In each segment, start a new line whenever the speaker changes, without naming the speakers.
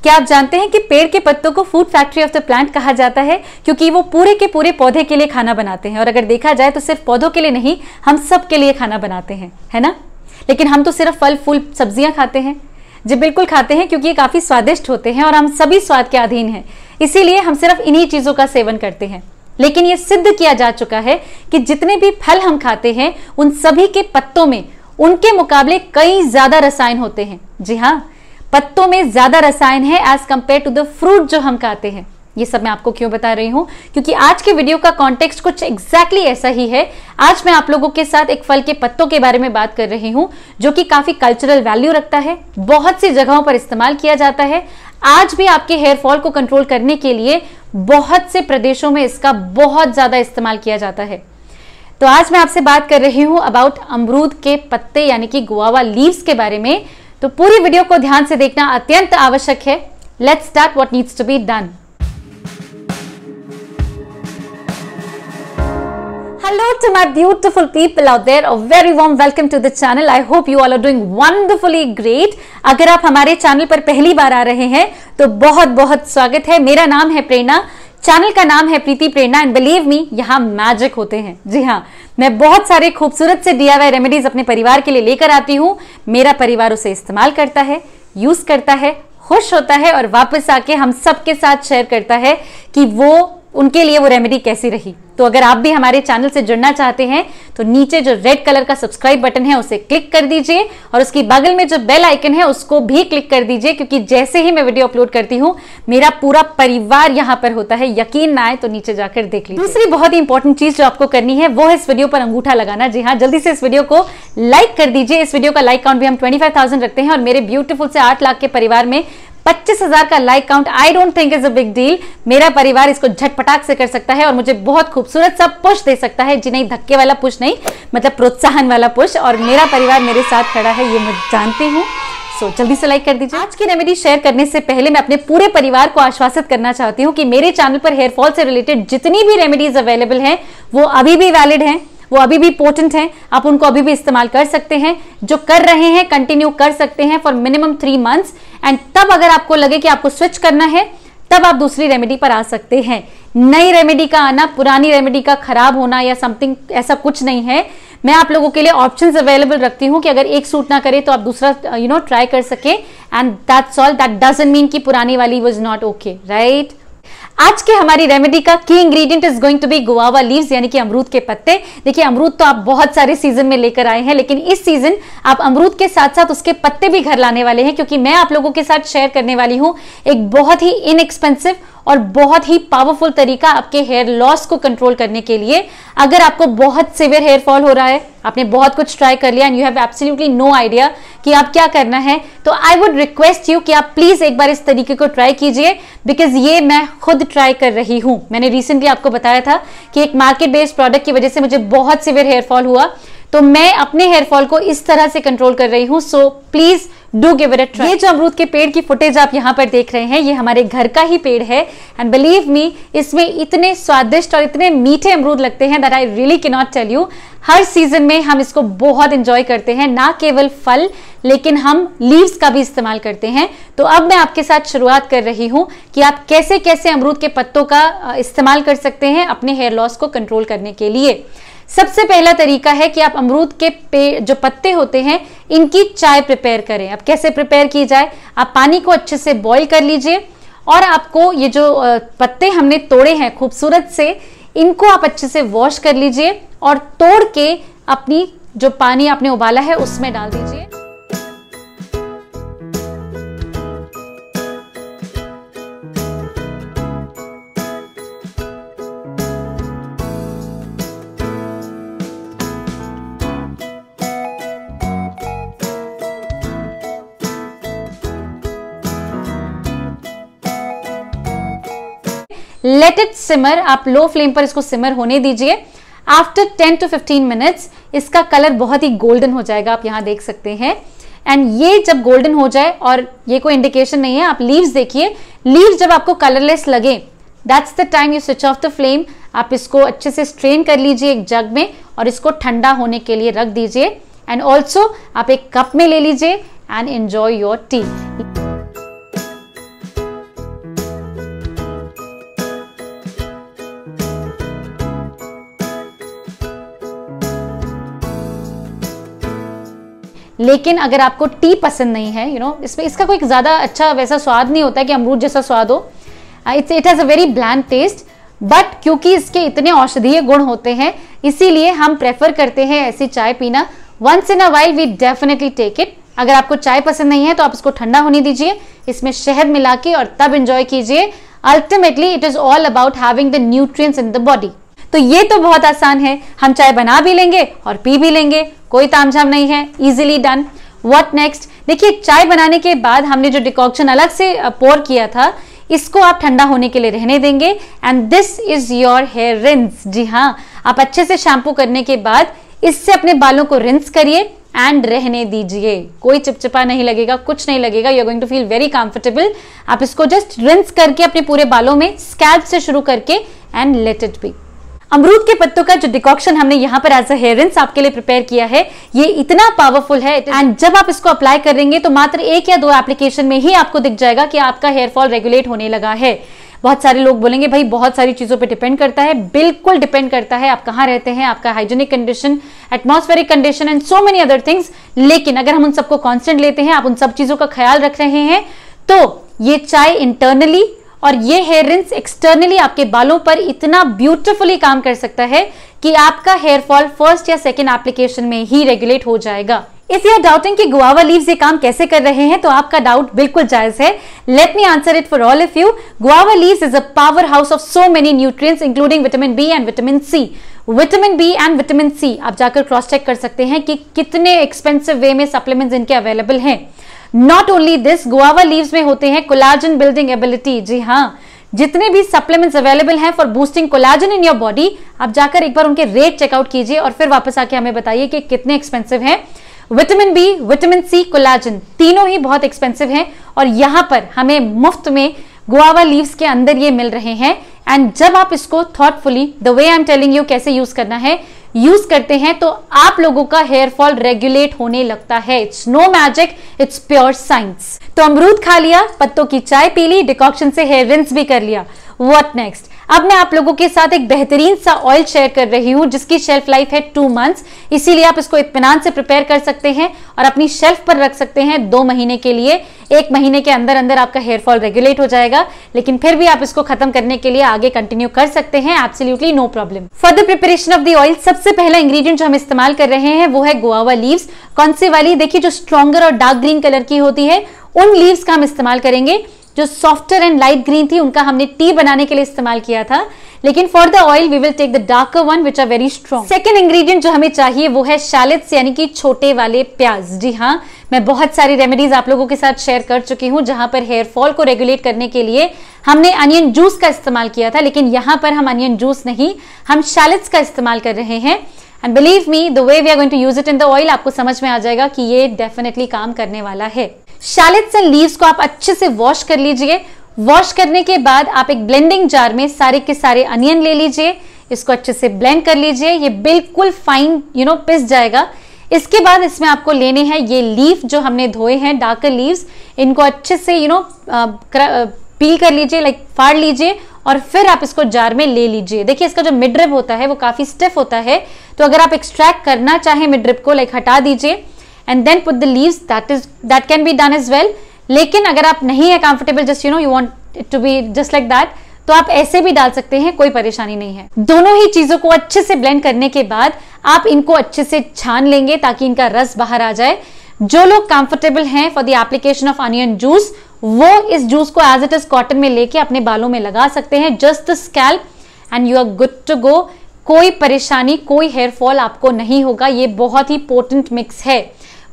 क्या आप जानते हैं कि पेड़ के पत्तों को food factory of the plant कहा जाता है, क्योंकि वो पूरे के पूरे पौधे के लिए खाना बनाते हैं। और अगर देखा जाए तो सिर्फ पौधों के लिए नहीं, हम सब के लिए खाना बनाते हैं, है ना। लेकिन हम तो सिर्फ फल फूल सब्जियां खाते हैं। जी बिल्कुल खाते हैं, क्योंकि ये काफी स्वादिष्ट होते हैं और हम सभी स्वाद के अधीन हैं, इसीलिए हम सिर्फ इन्हीं चीजों का सेवन करते हैं। लेकिन ये सिद्ध किया जा चुका है कि जितने भी फल हम खाते हैं उन सभी के पत्तों में उनके मुकाबले कई ज्यादा रसायन होते हैं। जी हाँ, पत्तों में ज्यादा रसायन है as compare to the fruit जो हम खाते हैं। ये सब मैं आपको क्यों बता रही हूं, क्योंकि आज के वीडियो का कॉन्टेक्स्ट कुछ एग्जैक्टली ऐसा ही है। आज मैं आप लोगों के साथ एक फल के पत्तों के बारे में बात कर रही हूं, जो कि काफी कल्चरल वैल्यू रखता है, बहुत सी जगहों पर इस्तेमाल किया जाता है। आज भी आपके हेयर फॉल को कंट्रोल करने के लिए बहुत से प्रदेशों में इसका बहुत ज्यादा इस्तेमाल किया जाता है। तो आज मैं आपसे बात कर रही हूं अबाउट अमरूद के पत्ते यानी कि गुआवा लीव्स के बारे में। तो पूरी वीडियो को ध्यान से देखना अत्यंत आवश्यक है। Let's start what needs to be done. Hello to my beautiful people out there, a very warm welcome to the channel. I hope you all are doing wonderfully great. अगर आप हमारे चैनल पर पहली बार आ रहे हैं तो बहुत बहुत स्वागत है। मेरा नाम है प्रेरणा, चैनल का नाम है प्रीति प्रेरणा एंड बिलीव मी, यहाँ मैजिक होते हैं। जी हाँ, मैं बहुत सारे खूबसूरत से DIY रेमेडीज अपने परिवार के लिए लेकर आती हूँ। मेरा परिवार उसे इस्तेमाल करता है, यूज करता है, खुश होता है और वापस आके हम सबके साथ शेयर करता है कि वो उनके लिए वो रेमेडी कैसी रही। तो अगर आप भी हमारे चैनल से जुड़ना चाहते हैं तो नीचे जो रेड कलर का सब्सक्राइब बटन है उसे क्लिक कर दीजिए और उसकी बगल में जो बेल आइकन है उसको भी क्लिक कर दीजिए, क्योंकि जैसे ही मैं वीडियो अपलोड करती हूँ मेरा पूरा परिवार यहाँ पर होता है। यकीन ना आए तो नीचे जाकर देख लीजिए। दूसरी बहुत ही इंपॉर्टेंट चीज जो आपको करनी है वो है इस वीडियो पर अंगूठा लगाना। जी हाँ, जल्दी से इस वीडियो को लाइक कर दीजिए। इस वीडियो का लाइक काउंट भी हम 25,000 रखते हैं और मेरे ब्यूटीफुल से 8 लाख के परिवार में 25,000 का like count I don't think is a big deal. मेरा परिवार इसको झटपटाक से कर सकता है और मुझे बहुत खूबसूरत सा पुश दे सकता है। जी नहीं, धक्के वाला पुश नहीं, मतलब प्रोत्साहन वाला पुश। और मेरा परिवार मेरे साथ खड़ा है, ये मैं जानती हूँ। सो जल्दी से लाइक कर दीजिए। आज की रेमेडी शेयर करने से पहले मैं अपने पूरे परिवार को आश्वासित करना चाहती हूँ कि मेरे चैनल पर हेयर फॉल से रिलेटेड जितनी भी रेमेडीज अवेलेबल हैं वो अभी भी वैलिड हैं, वो अभी भी पोटेंट हैं। आप उनको अभी भी इस्तेमाल कर सकते हैं। जो कर रहे हैं कंटिन्यू कर सकते हैं फॉर मिनिमम 3 मंथ्स एंड तब अगर आपको लगे कि आपको स्विच करना है तब आप दूसरी रेमेडी पर आ सकते हैं। नई रेमेडी का आना, पुरानी रेमेडी का खराब होना या समथिंग ऐसा कुछ नहीं है। मैं आप लोगों के लिए ऑप्शंस अवेलेबल रखती हूँ कि अगर एक सूट ना करे तो आप दूसरा ट्राई कर सके and that's all. That doesn't mean कि पुरानी वाली वाज नॉट ओके, राइट। आज के हमारी रेमेडी का की ingredient is going to be guava leaves यानी कि अमरूद के पत्ते। देखिए, अमरूद तो आप बहुत सारे सीजन में लेकर आए हैं, लेकिन इस सीजन आप अमरूद के साथ साथ उसके पत्ते भी घर लाने वाले हैं, क्योंकि मैं आप लोगों के साथ शेयर करने वाली हूं एक बहुत ही इनएक्सपेंसिव और बहुत ही पावरफुल तरीका आपके हेयर लॉस को कंट्रोल करने के लिए। अगर आपको बहुत सिवियर हेयर फॉल हो रहा है, आपने बहुत कुछ ट्राई कर लिया and you have absolutely no idea कि आप क्या करना है, तो आई वुड रिक्वेस्ट यू कि आप प्लीज एक बार इस तरीके को ट्राई कीजिए, बिकॉज ये मैं खुद ट्राई कर रही हूं। मैंने रिसेंटली आपको बताया था कि एक मार्केट बेस्ड प्रोडक्ट की वजह से मुझे बहुत सिवियर हेयर फॉल हुआ, तो मैं अपने हेयर फॉल को इस तरह से कंट्रोल कर रही हूं। So please do give it a try. ये जो अमरूद के पेड़ की फुटेज आप यहाँ पर देख रहे हैं, ये हमारे घर का ही पेड़ है एंड बिलीव मी, इसमें इतने स्वादिष्ट और इतने मीठे अमरूद लगते हैं that I really can not tell you. हर सीजन में हम इसको बहुत एंजॉय करते हैं, ना केवल फल लेकिन हम लीव्स का भी इस्तेमाल करते हैं। तो अब मैं आपके साथ शुरुआत कर रही हूं कि आप कैसे कैसे अमरूद के पत्तों का इस्तेमाल कर सकते हैं अपने हेयर लॉस को कंट्रोल करने के लिए। सबसे पहला तरीका है कि आप अमरूद के जो पत्ते होते हैं इनकी चाय प्रिपेयर करें। अब कैसे प्रिपेयर की जाए, आप पानी को अच्छे से बॉईल कर लीजिए और आपको ये जो पत्ते हमने तोड़े हैं खूबसूरत से, इनको आप अच्छे से वॉश कर लीजिए और तोड़ के अपनी जो पानी आपने उबाला है उसमें डाल दीजिए। लेट इट सिमर, आप लो फ्लेम पर इसको सिमर होने दीजिए। आफ्टर 10 to 15 मिनट्स इसका कलर बहुत ही गोल्डन हो जाएगा, आप यहाँ देख सकते हैं। एंड ये जब गोल्डन हो जाए, और ये कोई इंडिकेशन नहीं है, आप लीव्स देखिए, लीव्स जब आपको कलरलेस लगे that's the time you switch off the flame. आप इसको अच्छे से स्ट्रेन कर लीजिए एक जग में और इसको ठंडा होने के लिए रख दीजिए। एंड ऑल्सो आप एक कप में ले लीजिए एंड एंजॉय योर टी। लेकिन अगर आपको टी पसंद नहीं है, इसमें इसका कोई ज्यादा अच्छा वैसा स्वाद नहीं होता है कि अमरूद जैसा स्वाद हो। It has a very bland taste, but क्योंकि इसके इतने औषधीय गुण होते हैं इसीलिए हम प्रेफर करते हैं ऐसी चाय पीना। Once in a while we definitely take it. अगर आपको चाय पसंद नहीं है तो आप इसको ठंडा होने दीजिए, इसमें शहद मिला के और तब एंजॉय कीजिए। Ultimately it is all about having the nutrients in the body. तो ये तो बहुत आसान है, हम चाय बना भी लेंगे और पी भी लेंगे, कोई तामझाम नहीं है, इजीली डन। What next? देखिए, चाय बनाने के बाद हमने जो डिकॉक्शन अलग से पोर किया था इसको आप ठंडा होने के लिए रहने देंगे and this is your hair rinse. जी हाँ, आप अच्छे से शैम्पू करने के बाद इससे अपने बालों को रिंस करिए एंड रहने दीजिए। कोई चिपचिपा नहीं लगेगा, कुछ नहीं लगेगा, you are going to feel very comfortable. आप इसको जस्ट रिंस करके अपने पूरे बालों में स्कैल्प से शुरू करके एंड लेट इट बी। अमरूद के पत्तों का जो डिकॉक्शन हमने यहाँ पर एज अ हेयर रिंस आपके लिए प्रिपेयर किया है, ये इतना पावरफुल है एंड जब आप इसको अप्लाई करेंगे तो मात्र 1 या 2 एप्लीकेशन में ही आपको दिख जाएगा कि आपका हेयर फॉल रेगुलेट होने लगा है। बहुत सारे लोग बोलेंगे भाई बहुत सारी चीजों पे डिपेंड करता है। बिल्कुल डिपेंड करता है, आप कहाँ रहते हैं, आपका hygienic condition, atmospheric condition and so many other things. लेकिन अगर हम उन सबको कांस्टेंट लेते हैं, आप उन सब चीजों का ख्याल रख रहे हैं, तो ये चाय इंटरनली और ये हेयर रिंस एक्सटर्नली आपके बालों पर इतना ब्यूटीफुली काम कर सकता है कि आपका हेयर फॉल फर्स्ट या सेकेंड एप्लीकेशन में ही रेगुलेट हो जाएगा। इफ यू आर डाउटिंग कि गुआवा लीव्स ये काम कैसे कर रहे हैं, तो आपका डाउट बिल्कुल जायज है। Let me answer it for all of you. Guava leaves is a power house of so many nutrients including vitamin B and vitamin C. Vitamin B and vitamin C आप जाकर क्रॉस चेक कर सकते हैं कि कितने expensive वे में supplements इनके available हैं। Not only this, guava leaves में होते हैं कोलाजन बिल्डिंग एबिलिटी। जी हाँ, जितने भी सप्लीमेंट्स अवेलेबल हैं for boosting collagen in your body, आप जाकर एक बार उनके रेट चेकआउट कीजिए और फिर वापस आके हमें बताइए कि कितने एक्सपेंसिव हैं। Vitamin B, vitamin C, collagen तीनों ही बहुत एक्सपेंसिव हैं और यहां पर हमें मुफ्त में गुआवा लीव्स के अंदर ये मिल रहे हैं। एंड जब आप इसको thoughtfully the way I am telling you कैसे यूज करना है, यूज करते हैं तो आप लोगों का हेयर फॉल रेगुलेट होने लगता है। It's no magic, it's pure science. तो अमरूद खा लिया, पत्तों की चाय पी ली, डिकॉक्शन से हेयर रिंस भी कर लिया। What next? अब मैं आप लोगों के साथ एक बेहतरीन सा ऑयल शेयर कर रही हूं जिसकी शेल्फ लाइफ है 2 मंथ्स, इसीलिए आप इसको इत्मीनान से प्रिपेयर कर सकते हैं और अपनी शेल्फ पर रख सकते हैं 2 महीने के लिए। 1 महीने के अंदर अंदर आपका हेयर फॉल रेगुलेट हो जाएगा, लेकिन फिर भी आप इसको खत्म करने के लिए आगे कंटिन्यू कर सकते हैं, absolutely no problem. For the preparation of the oil, सबसे पहला इंग्रेडिएंट जो हम इस्तेमाल कर रहे हैं वो है गुआवा लीव्स। कौन सी वाली? देखिए, जो स्ट्रॉन्गर और डार्क ग्रीन कलर की होती है उन लीव्स का हम इस्तेमाल करेंगे। जो सॉफ्टर एंड लाइट ग्रीन थी उनका हमने टी बनाने के लिए इस्तेमाल किया था, लेकिन for the oil we will take the darker one which are very strong. Second ingredient जो हमें चाहिए वो है शैलोट्स, यानी कि छोटे वाले प्याज। जी हाँ, मैं बहुत सारी रेमेडीज आप लोगों के साथ शेयर कर चुकी हूं जहां पर हेयर फॉल को रेगुलेट करने के लिए हमने अनियन जूस का इस्तेमाल किया था, लेकिन यहां पर हम अनियन जूस नहीं, हम शैलोट्स का इस्तेमाल कर रहे हैं। And believe me, the way we are going to use it in the oil, आपको समझ में आ जाएगा कि ये डेफिनेटली काम करने वाला है। शैलोट्स एंड लीव्स को आप अच्छे से वॉश कर लीजिए। वॉश करने के बाद आप एक ब्लेंडिंग जार में सारे के सारे अनियन ले लीजिए, इसको अच्छे से ब्लेंड कर लीजिए, ये बिल्कुल फाइन पिस जाएगा। इसके बाद इसमें आपको लेने हैं ये लीफ जो हमने धोए हैं, डार्कर लीव्स, इनको अच्छे से पील कर लीजिए, लाइक फाड़ लीजिए और फिर आप इसको जार में ले लीजिए। देखिए, इसका जो मिड रिब होता है वो काफी स्टिफ होता है, तो अगर आप एक्सट्रैक्ट करना चाहें मिड रिब को, लाइक हटा दीजिए and then put the leaves, that can be done as well. लेकिन अगर आप नहीं है comfortable, just you want it to be just like that, तो आप ऐसे भी डाल सकते हैं, कोई परेशानी नहीं है। दोनों ही चीजों को अच्छे से ब्लेंड करने के बाद आप इनको अच्छे से छान लेंगे ताकि इनका रस बाहर आ जाए। जो लोग कंफर्टेबल हैं for the application of onion juice, वो इस जूस को एज इट इज कॉटन में लेके अपने बालों में लगा सकते हैं, just the scalp, and you are good to go. कोई परेशानी, कोई हेयर फॉल आपको नहीं होगा। ये बहुत ही पोटेंट मिक्स है।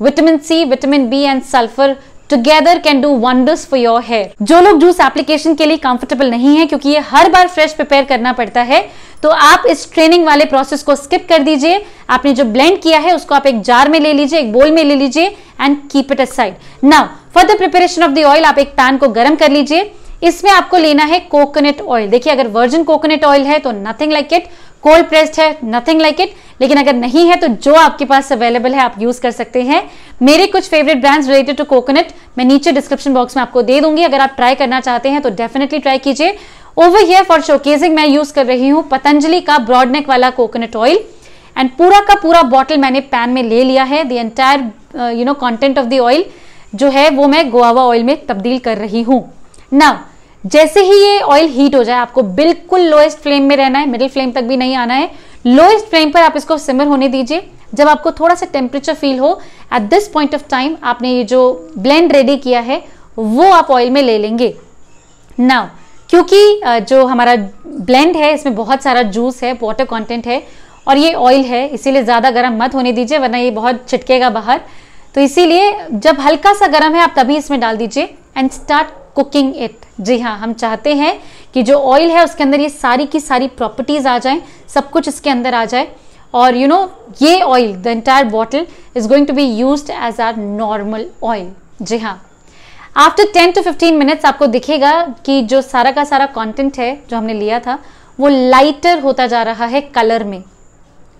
Vitamin C, vitamin B and sulphur together can do wonders for your hair. जो लोग जूस एप्लीकेशन के लिए कंफर्टेबल नहीं है, क्योंकि ये हर बार फ्रेश प्रिपेयर करना पड़ता है, तो आप इस ट्रेनिंग वाले प्रोसेस को स्किप कर दीजिए। आपने जो ब्लेंड किया है उसको आप एक जार में ले लीजिए, एक बोल में ले लीजिए and keep it aside. Now for the preparation of the oil, आप एक पैन को गर्म कर लीजिए। इसमें आपको लेना है कोकोनट ऑयल। देखिए, अगर वर्जिन कोकोनट ऑयल है तो nothing like it, cold pressed है नथिंग लाइक इट, लेकिन अगर नहीं है तो जो आपके पास अवेलेबल है आप यूज कर सकते हैं। मेरे कुछ favourite brands related to coconut मैं नीचे डिस्क्रिप्शन बॉक्स में आपको दे दूंगी, अगर आप ट्राई करना चाहते हैं तो डेफिनेटली ट्राई कीजिए। ओवर हियर फॉर शोकेसिंग मैं यूज कर रही हूं पतंजलि का ब्रॉड नेक वाला कोकोनट ऑयल, एंड पूरा का पूरा बॉटल मैंने पैन में ले लिया है। The entire content of the oil जो है वो मैं गुआवा ऑयल में तब्दील कर रही हूँ। नाउ जैसे ही ये ऑयल हीट हो जाए, आपको बिल्कुल लोएस्ट फ्लेम में रहना है, मिडिल फ्लेम तक भी नहीं आना है, लोएस्ट फ्लेम पर आप इसको सिमर होने दीजिए। जब आपको थोड़ा सा टेम्परेचर फील हो, at this point of time आपने ये जो ब्लेंड रेडी किया है वो आप ऑयल में ले लेंगे। नाउ क्योंकि जो हमारा ब्लेंड है इसमें बहुत सारा जूस है, वाटर कंटेंट है और ये ऑयल है, इसीलिए ज़्यादा गर्म मत होने दीजिए वरना ये बहुत छिटकेगा बाहर। तो इसीलिए जब हल्का सा गर्म है आप तभी इसमें डाल दीजिए एंड स्टार्ट कुकिंग इट। जी हाँ, हम चाहते हैं कि जो ऑयल है उसके अंदर ये सारी की सारी प्रॉपर्टीज आ जाएं, सब कुछ इसके अंदर आ जाए और ये oil, the entire bottle is going to be used as our normal oil. जी हाँ, आफ्टर 10 to 15 मिनट्स आपको दिखेगा कि जो सारा का सारा कंटेंट है जो हमने लिया था वो लाइटर होता जा रहा है कलर में,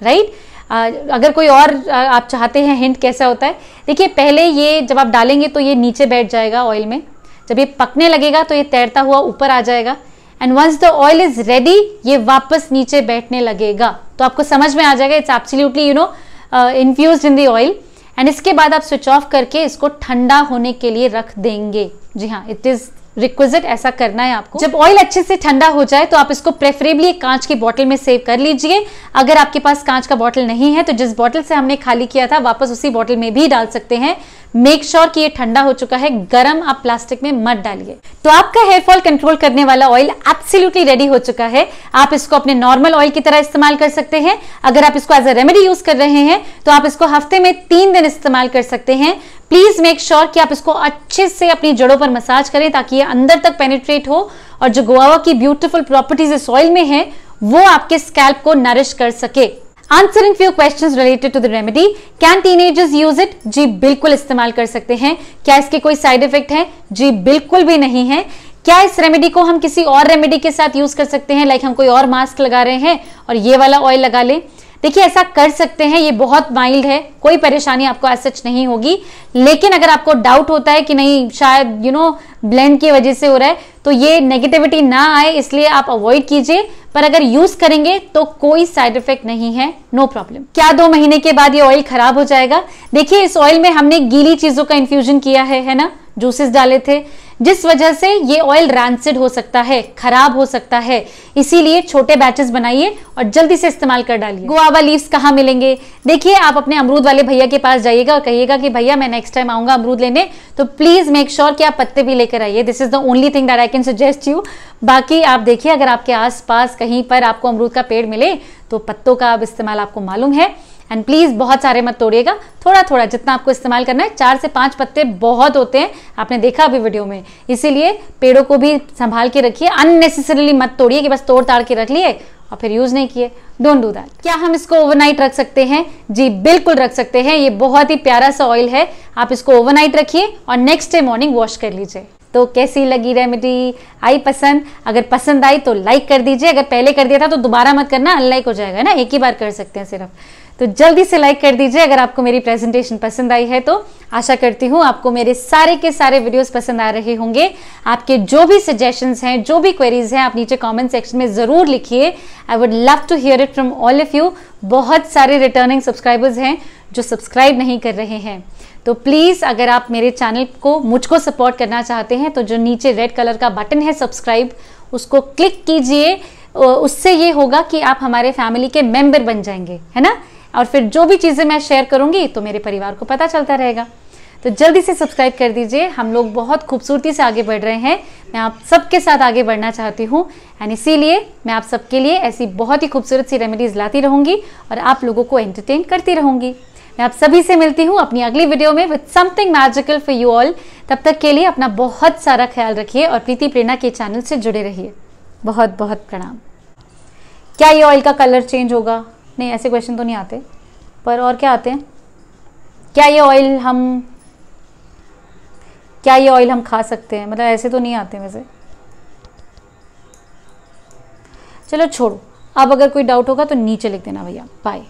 राइट। अगर कोई और आप चाहते हैं हिंट कैसा होता है, देखिए पहले ये जब आप डालेंगे तो ये नीचे बैठ जाएगा ऑयल में, जब ये पकने लगेगा तो ये तैरता हुआ ऊपर आ जाएगा and once the oil is ready ये वापस नीचे बैठने लगेगा। तो आपको समझ में आ जाएगा it's absolutely infused in the oil. And इसके बाद आप स्विच ऑफ करके इसको ठंडा होने के लिए रख देंगे। जी हाँ, इट इज रिक्विजिट, ऐसा करना है आपको। जब ऑयल अच्छे से ठंडा हो जाए तो आप इसको प्रेफरेबली एक कांच की बोतल में सेव कर लीजिए। अगर आपके पास कांच का बोतल नहीं है तो जिस बोतल से हमने खाली किया था वापस उसी बोतल में भी डाल सकते हैं। मेक श्योर कि ये ठंडा हो चुका है, गरम आप प्लास्टिक में मत डालिए। तो आपका हेयर फॉल कंट्रोल करने वाला ऑयल एब्सोल्युटली रेडी हो चुका है। आप इसको अपने नॉर्मल ऑयल की तरह इस्तेमाल कर सकते हैं। अगर आप इसको एज अ रेमेडी यूज कर रहे हैं तो आप इसको हफ्ते में 3 दिन इस्तेमाल कर सकते हैं। प्लीज मेक श्योर कि आप इसको अच्छे से अपनी जड़ों पर मसाज करें ताकि ये अंदर तक पेनिट्रेट हो और जो गुआवा की ब्यूटीफुल प्रॉपर्टीज इस ऑयल में है वो आपके स्कैल्प को नरिश कर सके। Answering few questions related to the remedy. Can teenagers use it? जी बिल्कुल इस्तेमाल कर सकते हैं। क्या इसके कोई साइड इफेक्ट है? जी बिल्कुल भी नहीं है। क्या इस रेमेडी को हम किसी और रेमेडी के साथ यूज कर सकते हैं, लाइक हम कोई और मास्क लगा रहे हैं और ये वाला ऑयल लगा लें? देखिए ऐसा कर सकते हैं, ये बहुत माइल्ड है, कोई परेशानी आपको एज सच नहीं होगी। लेकिन अगर आपको डाउट होता है कि नहीं शायद ब्लेंड की वजह से हो रहा है तो ये नेगेटिविटी ना आए इसलिए आप अवॉइड कीजिए। पर अगर यूज करेंगे तो कोई साइड इफेक्ट नहीं है, नो प्रॉब्लम। क्या 2 महीने के बाद ये ऑयल खराब हो जाएगा? देखिए इस ऑयल में हमने गीली चीजों का इन्फ्यूजन किया है ना, जूसेस डाले थे, जिस वजह से ये ऑयल रैंसिड हो सकता है, खराब हो सकता है। इसीलिए छोटे बैचेस बनाइए और जल्दी से इस्तेमाल कर डालिए। गुआवा लीव्स कहाँ मिलेंगे? देखिए आप अपने अमरूद वाले भैया के पास जाइएगा और कहिएगा कि भैया मैं नेक्स्ट टाइम आऊंगा अमरूद लेने, तो प्लीज मेक श्योर कि आप पत्ते भी लेकर आइए। This is the only thing that I can suggest you. बाकी आप देखिए अगर आपके आसपास कहीं पर आपको अमरूद का पेड़ मिले तो पत्तों का इस्तेमाल आपको मालूम है। एंड प्लीज बहुत सारे मत तोड़िएगा, थोड़ा थोड़ा जितना आपको इस्तेमाल करना है। 4 से 5 पत्ते बहुत होते हैं, आपने देखा अभी वीडियो में। इसीलिए पेड़ों को भी संभाल के रखिए, अननेसेसरीली मत तोड़िए कि बस तोड़ ताड़ के रख लिए और फिर यूज नहीं किए। Don't do that. क्या हम इसको ओवरनाइट रख सकते हैं? जी बिल्कुल रख सकते हैं। ये बहुत ही प्यारा सा ऑयल है, आप इसको ओवरनाइट रखिए और नेक्स्ट डे मॉर्निंग वॉश कर लीजिए। तो कैसी लगी रेमेडी? आई पसंद? अगर पसंद आई तो लाइक कर दीजिए। अगर पहले कर दिया था तो दोबारा मत करना, अनलाइक हो जाएगा ना, एक ही बार कर सकते हैं सिर्फ। तो जल्दी से लाइक कर दीजिए अगर आपको मेरी प्रेजेंटेशन पसंद आई है। तो आशा करती हूँ आपको मेरे सारे के सारे वीडियोस पसंद आ रहे होंगे। आपके जो भी सजेशंस हैं, जो भी क्वेरीज हैं, आप नीचे कमेंट सेक्शन में जरूर लिखिए। I would love to hear it from all of you. बहुत सारे रिटर्निंग सब्सक्राइबर्स हैं जो सब्सक्राइब नहीं कर रहे हैं, तो प्लीज अगर आप मेरे चैनल को, मुझको सपोर्ट करना चाहते हैं तो जो नीचे रेड कलर का बटन है सब्सक्राइब, उसको क्लिक कीजिए। उससे ये होगा कि आप हमारे फैमिली के मेंबर बन जाएंगे, है ना। और फिर जो भी चीजें मैं शेयर करूंगी तो मेरे परिवार को पता चलता रहेगा। तो जल्दी से सब्सक्राइब कर दीजिए। हम लोग बहुत खूबसूरती से आगे बढ़ रहे हैं, मैं आप सबके साथ आगे बढ़ना चाहती हूँ एंड इसीलिए मैं आप सबके लिए ऐसी बहुत ही खूबसूरत सी रेमेडीज लाती रहूंगी और आप लोगों को एंटरटेन करती रहूंगी। मैं आप सभी से मिलती हूँ अपनी अगली वीडियो में with something magical for you all. तब तक के लिए अपना बहुत सारा ख्याल रखिए और प्रीति प्रेरणा के चैनल से जुड़े रहिए। बहुत बहुत प्रणाम। क्या ये ऑयल का कलर चेंज होगा? नहीं, ऐसे क्वेश्चन तो नहीं आते, पर और क्या आते हैं? क्या ये ऑयल हम खा सकते हैं? मतलब ऐसे तो नहीं आते वैसे। चलो छोड़ो, अब अगर कोई डाउट होगा तो नीचे लिख देना भैया। बाय।